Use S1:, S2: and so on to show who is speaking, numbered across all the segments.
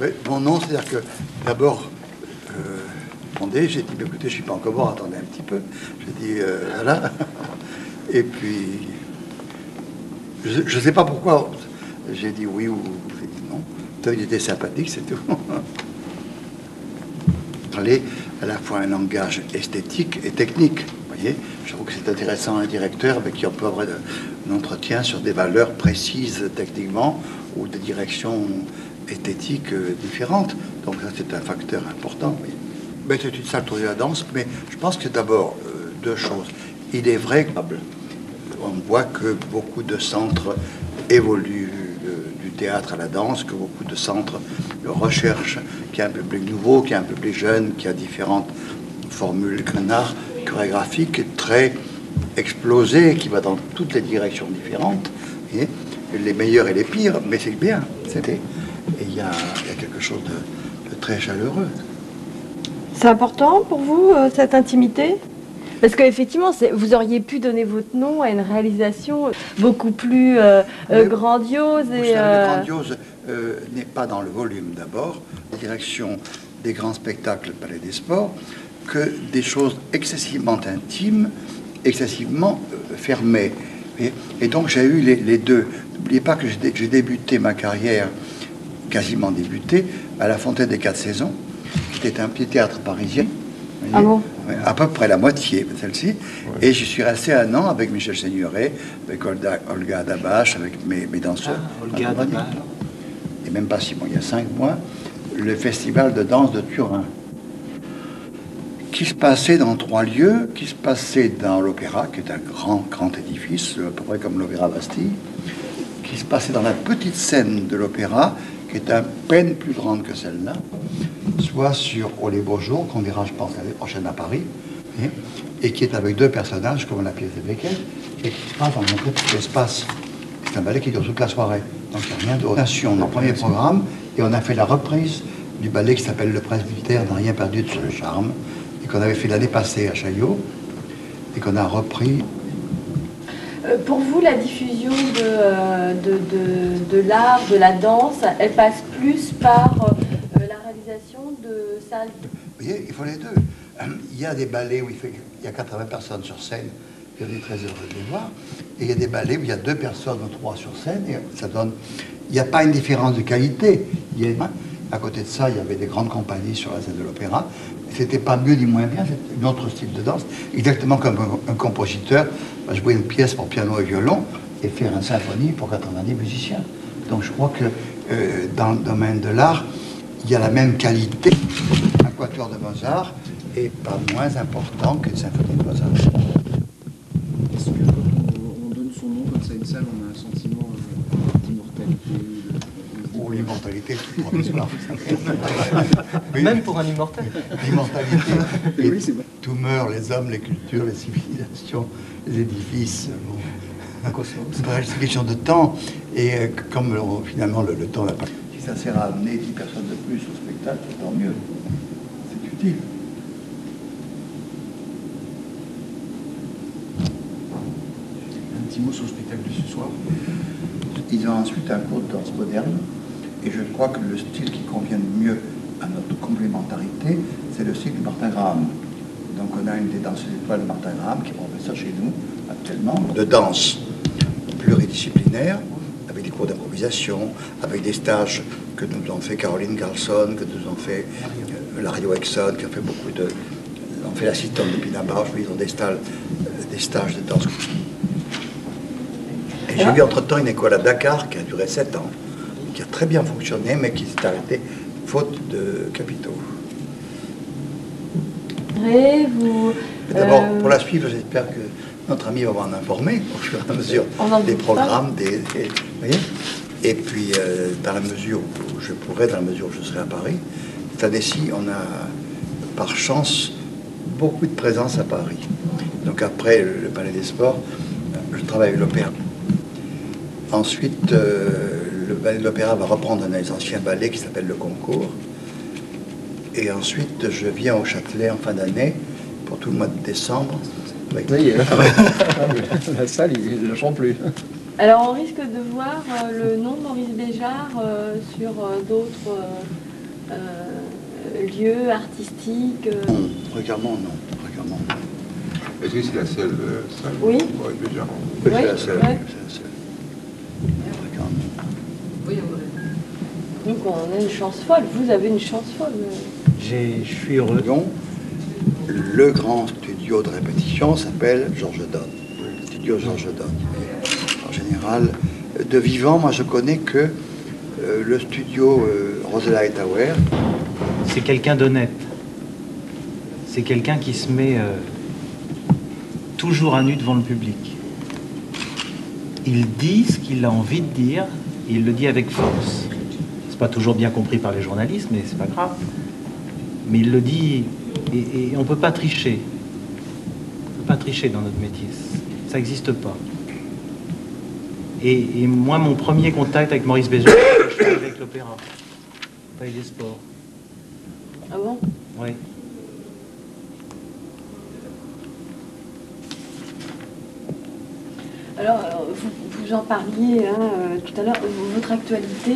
S1: Mais mon nom, c'est-à-dire que d'abord, j'ai dit, écoutez, je ne suis pas encore mort, attendez un petit peu. J'ai dit, voilà. Et puis, je ne sais pas pourquoi, j'ai dit oui ou j'ai dit non. Il était sympathique, c'est tout. Parler à la fois un langage esthétique et technique. Vous voyez, je trouve que c'est intéressant un directeur avec qui on peut avoir un entretien sur des valeurs précises techniquement ou des directions esthétiques différentes. Donc ça, c'est un facteur important. Oui. Mais c'est une salle tournée de la danse, mais je pense que c'est d'abord deux choses. Il est vrai qu'on voit que beaucoup de centres évoluent du théâtre à la danse, que beaucoup de centres recherchent qu'il y a un public nouveau, qu'il y a un public jeune, qu'il y a différentes formules qu'un art chorégraphique très explosé, qui va dans toutes les directions différentes, et les meilleurs et les pires, mais c'est bien, c'était. Et il y a quelque chose de très chaleureux.
S2: C'est important pour vous, cette intimité? Parce qu'effectivement, vous auriez pu donner votre nom à une réalisation beaucoup plus grandiose.
S1: Et grandiose n'est pas dans le volume d'abord, la direction des grands spectacles Palais des Sports, que des choses excessivement intimes, excessivement fermées. Et donc j'ai eu les deux. N'oubliez pas que j'ai débuté ma carrière, quasiment débuté, à la Fontaine des 4 Saisons, qui était un petit théâtre parisien.
S2: Ah bon?
S1: À peu près la moitié de celle-ci. Ouais. Et j'y suis resté 1 an avec Michel Seigneuré, avec Olga Adabash, avec mes danseurs.
S3: Ah, Olga Adabash.
S1: Et même pas si bon, il y a 5 mois, le festival de danse de Turin, qui se passait dans 3 lieux, qui se passait dans l'Opéra, qui est un grand édifice, à peu près comme l'Opéra Bastille, qui se passait dans la petite scène de l'Opéra, qui est à peine plus grande que celle-là, soit sur Oh les beaux jours, qu'on verra, je pense, l'année prochaine à Paris, et qui est avec 2 personnages, comme la pièce de Beckett, et qui se passe dans un petit espace. C'est un ballet qui dure toute la soirée, donc il n'y a rien d'autre. On a le premier programme, et on a fait la reprise du ballet qui s'appelle Le Presbytère n'a rien perdu de ce charme, et qu'on avait fait l'année passée à Chaillot, et qu'on a repris.
S2: Pour vous, la diffusion de l'art, de la danse, elle passe plus par la réalisation de salles?
S1: Vous voyez, il faut les deux. Il y a des ballets où il y a 80 personnes sur scène, et on est très heureux de les voir. Et il y a des ballets où il y a 2 personnes ou 3 sur scène, et ça donne... Il n'y a pas une différence de qualité. À côté de ça, il y avait des grandes compagnies sur la scène de l'opéra. C'était pas mieux ni moins bien, c'est un autre style de danse. Exactement comme un compositeur va jouer une pièce pour piano et violon et faire une symphonie pour 90 musiciens. Donc je crois que dans le domaine de l'art, il y a la même qualité. Un quatuor de Mozart est pas moins important qu'une symphonie de Mozart.
S3: Est-ce que quand on donne son nom comme ça à une salle, on a un sentiment d'immortalité?
S1: Ou l'immortalité, c'est toujours l'histoire.
S4: Oui. Même pour un immortel.
S1: L'immortalité.
S3: Oui, c'est bon.
S1: Tout meurt, les hommes, les cultures, les civilisations, les édifices. Bon. C'est une question de temps. Et comme finalement le temps n'a pas... Si ça sert à amener 10 personnes de plus au spectacle, tant mieux. C'est utile.
S3: Un petit mot sur le spectacle de ce soir.
S1: Ils ont ensuite un cours de danse moderne. Et je crois que le style qui convient le mieux à notre complémentarité, c'est le style du Martha Graham. Donc on a une des danseuses étoiles de Martha Graham qui est professeur chez nous actuellement, de danse pluridisciplinaire, avec des cours d'improvisation, avec des stages que nous ont fait Caroline Carlson, que nous ont fait Lario Exxon, qui a fait beaucoup de... On fait l'assistante de Pina Bausch, ils ont des stages de danse. Et j'ai vu entre-temps une école à Dakar qui a duré 7 ans, qui a très bien fonctionné, mais qui s'est arrêtée faute de capitaux. D'abord, pour la suivre, j'espère que notre ami va m'en informer au fur et à mesure des programmes, vous voyez. Et puis, dans la mesure où je pourrais, dans la mesure où je serai à Paris, cette année-ci, on a, par chance, beaucoup de présence à Paris. Donc après le Palais des Sports, je travaille avec l'Opéra. Ensuite, le ballet de l'Opéra va reprendre un des anciens ballets qui s'appelle le Concours. Et ensuite, je viens au Châtelet en fin d'année pour tout le mois de décembre.
S4: La salle, ils ne le font plus.
S2: Alors on risque de voir le nom de Maurice Béjart sur d'autres lieux artistiques.
S1: Non, régulièrement non. Régulièrement, non.
S5: Est-ce que c'est la seule salle
S2: Oui.
S5: Ouais, déjà.
S1: Oui,
S2: Oui,
S1: c'est la seule.
S2: ouais.
S1: C'est la seule. Régulièrement.
S2: Donc on a une chance folle. Vous avez une chance folle.
S4: Je suis heureux.
S1: Lyon, le grand studio de répétition s'appelle Georges Donne. Le studio Georges Donne. En général, de vivant, moi je connais que le studio Rosella Hightower.
S4: C'est quelqu'un d'honnête. C'est quelqu'un qui se met toujours à nu devant le public. Il dit ce qu'il a envie de dire, et il le dit avec force. C'est pas toujours bien compris par les journalistes, mais c'est pas grave. Mais il le dit, et on peut pas tricher. On peut pas tricher dans notre métier. Ça n'existe pas. Et moi, mon premier contact avec Maurice Béjart, je suis avec l'opéra, Palais des Sports.
S2: Ah bon?
S4: Oui.
S2: Alors, vous en parliez tout à l'heure. Votre actualité,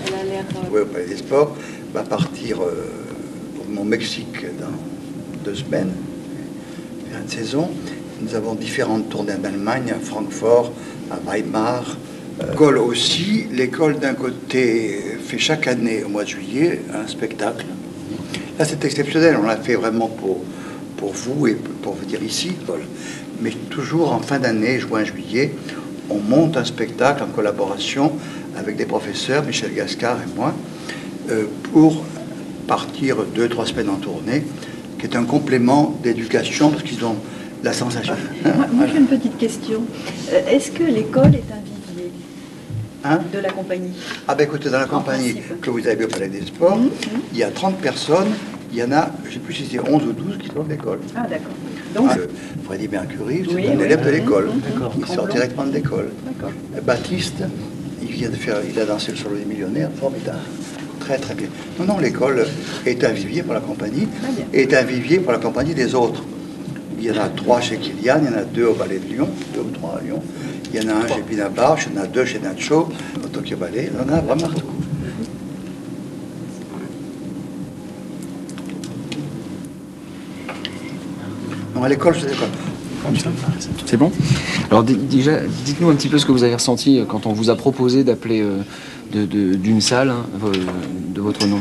S2: elle a l'air...
S1: Oui, au Palais des Sports, va partir au Mexique dans 2 semaines, faire une saison. Nous avons différentes tournées en Allemagne, à Francfort, à Weimar. L'école aussi. L'école, d'un côté, fait chaque année, au mois de juillet, un spectacle. Là, c'est exceptionnel. On l'a fait vraiment pour vous et pour venir ici. Mais toujours en fin d'année, juin-juillet, on monte un spectacle en collaboration avec des professeurs, Michel Gascard et moi, pour partir 2-3 semaines en tournée, qui est un complément d'éducation, parce qu'ils ont la sensation.
S6: Moi j'ai une petite question. Est-ce que l'école est un vivier
S1: Hein?
S6: de la compagnie?
S1: Ah ben écoutez, dans la compagnie
S6: principe.
S1: que vous avez vu au Palais des Sports, il y a 30 personnes, il y en a, je ne sais plus si c'est 11 ou 12 qui sont de l'école.
S6: Ah d'accord. Donc,
S1: Freddie Mercury, c'est
S6: Oui,
S1: un
S6: oui,
S1: élève de
S6: oui,
S1: l'école.
S4: D'accord.
S1: Il sort directement de l'école.
S6: d'accord.
S1: Baptiste, il a dansé le solo des millionnaires, formidable. Très très bien. Non, l'école est un vivier pour la compagnie,
S6: Très bien.
S1: et est un vivier pour la compagnie des autres. Il y en a 3 chez Kilian, il y en a 2 au Ballet de Lyon, 2 ou 3 à Lyon. Il y en a un chez Pina Bausch, il y en a 2 chez Nacho, au Tokyo Ballet, il y en a vraiment partout. Non, à l'école, c'est l'école.
S3: C'est bon? Alors déjà, dites-nous un petit peu ce que vous avez ressenti quand on vous a proposé d'appeler d'une salle de votre nom.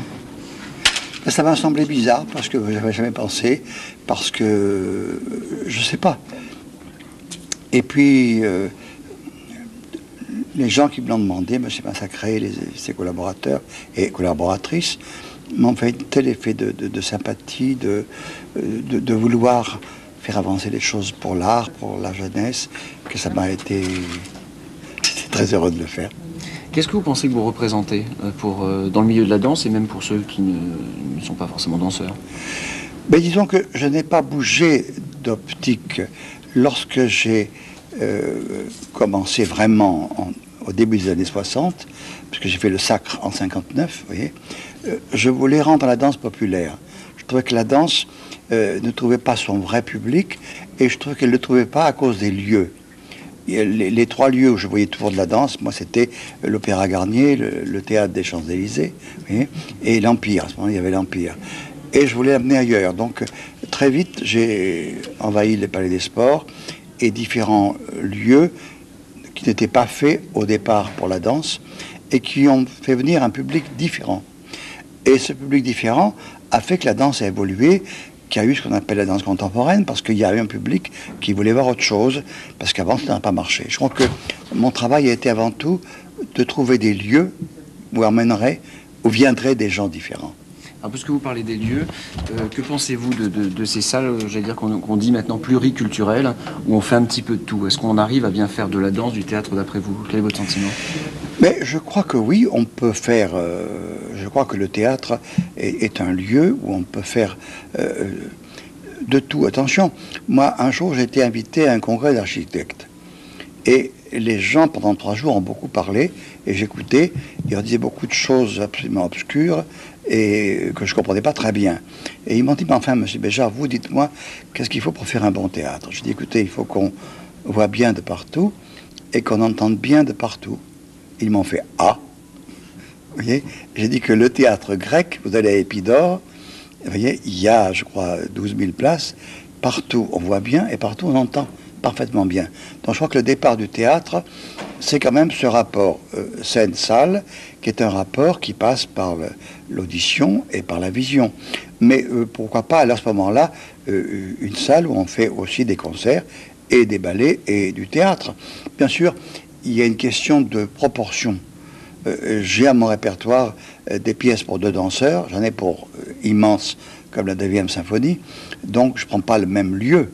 S1: Ça m'a semblé bizarre parce que je n'avais jamais pensé, parce que je ne sais pas. Et puis, les gens qui me l'ont demandé, M. Massacré, ses collaborateurs et collaboratrices, m'ont fait un tel effet de sympathie, de vouloir faire avancer les choses pour l'art, pour la jeunesse, que ça m'a été... J'étais très heureux de le faire.
S3: Qu'est-ce que vous pensez que vous représentez dans le milieu de la danse et même pour ceux qui ne sont pas forcément danseurs?
S1: Ben, disons que je n'ai pas bougé d'optique lorsque j'ai commencé vraiment au début des années 60, puisque j'ai fait le Sacre en 59, vous voyez, je voulais rendre la danse populaire. Je trouvais que la danse ne trouvait pas son vrai public, et je trouvais qu'elle ne le trouvait pas à cause des lieux. Les 3 lieux où je voyais toujours de la danse, moi c'était l'Opéra Garnier, le Théâtre des Champs-Élysées, et l'Empire. À ce moment-là, il y avait l'Empire. Et je voulais l'amener ailleurs. Donc très vite, j'ai envahi les Palais des Sports et différents lieux qui n'étaient pas faits au départ pour la danse et qui ont fait venir un public différent. Et ce public différent a fait que la danse a évolué, qu'il y a eu ce qu'on appelle la danse contemporaine, parce qu'il y a eu un public qui voulait voir autre chose, parce qu'avant, ça n'a pas marché. Je crois que mon travail a été avant tout de trouver des lieux où viendraient des gens différents.
S3: Alors, puisque vous parlez des lieux, que pensez-vous de ces salles, j'allais dire qu'on dit maintenant pluriculturelles, où on fait un petit peu de tout? Est-ce qu'on arrive à bien faire de la danse, du théâtre d'après vous? Quel est votre sentiment?
S1: Mais je crois que oui, on peut faire... je crois que le théâtre est un lieu où on peut faire de tout. Attention, moi, un jour, j'ai été invité à un congrès d'architectes. Et les gens, pendant 3 jours, ont beaucoup parlé, et j'écoutais, ils disaient beaucoup de choses absolument obscures, et que je ne comprenais pas très bien. Et ils m'ont dit, mais enfin, monsieur Béjart, vous dites-moi, qu'est-ce qu'il faut pour faire un bon théâtre? Je dis, écoutez, il faut qu'on voit bien de partout, et qu'on entende bien de partout. Ils m'ont fait « Ah ». Vous voyez, j'ai dit que le théâtre grec, vous allez à Épidore, vous voyez, il y a, je crois, 12 000 places. Partout, on voit bien et partout, on entend parfaitement bien. Donc, je crois que le départ du théâtre, c'est quand même ce rapport scène-salle, qui est un rapport qui passe par l'audition et par la vision. Mais pourquoi pas, à ce moment-là, une salle où on fait aussi des concerts et des ballets et du théâtre. Bien sûr, il y a une question de proportion. J'ai à mon répertoire des pièces pour 2 danseurs, j'en ai pour immenses comme la 9e symphonie, donc je ne prends pas le même lieu.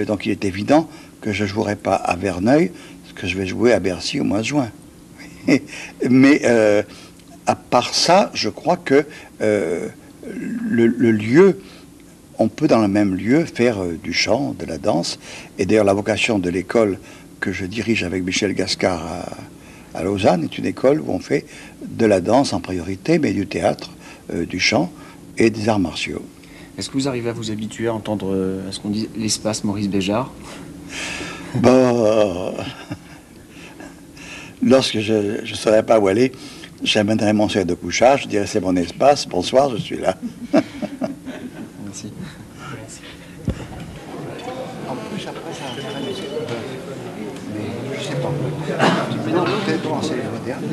S1: Donc il est évident que je ne jouerai pas à Verneuil, que je vais jouer à Bercy au mois de juin. Mais à part ça, je crois que le lieu, on peut dans le même lieu faire du chant, de la danse, et d'ailleurs la vocation de l'école que je dirige avec Michel Gascard à Lausanne est une école où on fait de la danse en priorité, mais du théâtre, du chant et des arts martiaux.
S3: Est-ce que vous arrivez à vous habituer à entendre à ce qu'on dit l'espace Maurice Béjart?
S1: Bon, lorsque je ne saurais pas où aller, j'amènerai mon sac de couchage, je dirais c'est mon espace, bonsoir, je suis là.
S3: Merci.
S1: En plus, après, ça va faire un musique. Mais je sais pas. Mais non, peut-être commencer les modernes.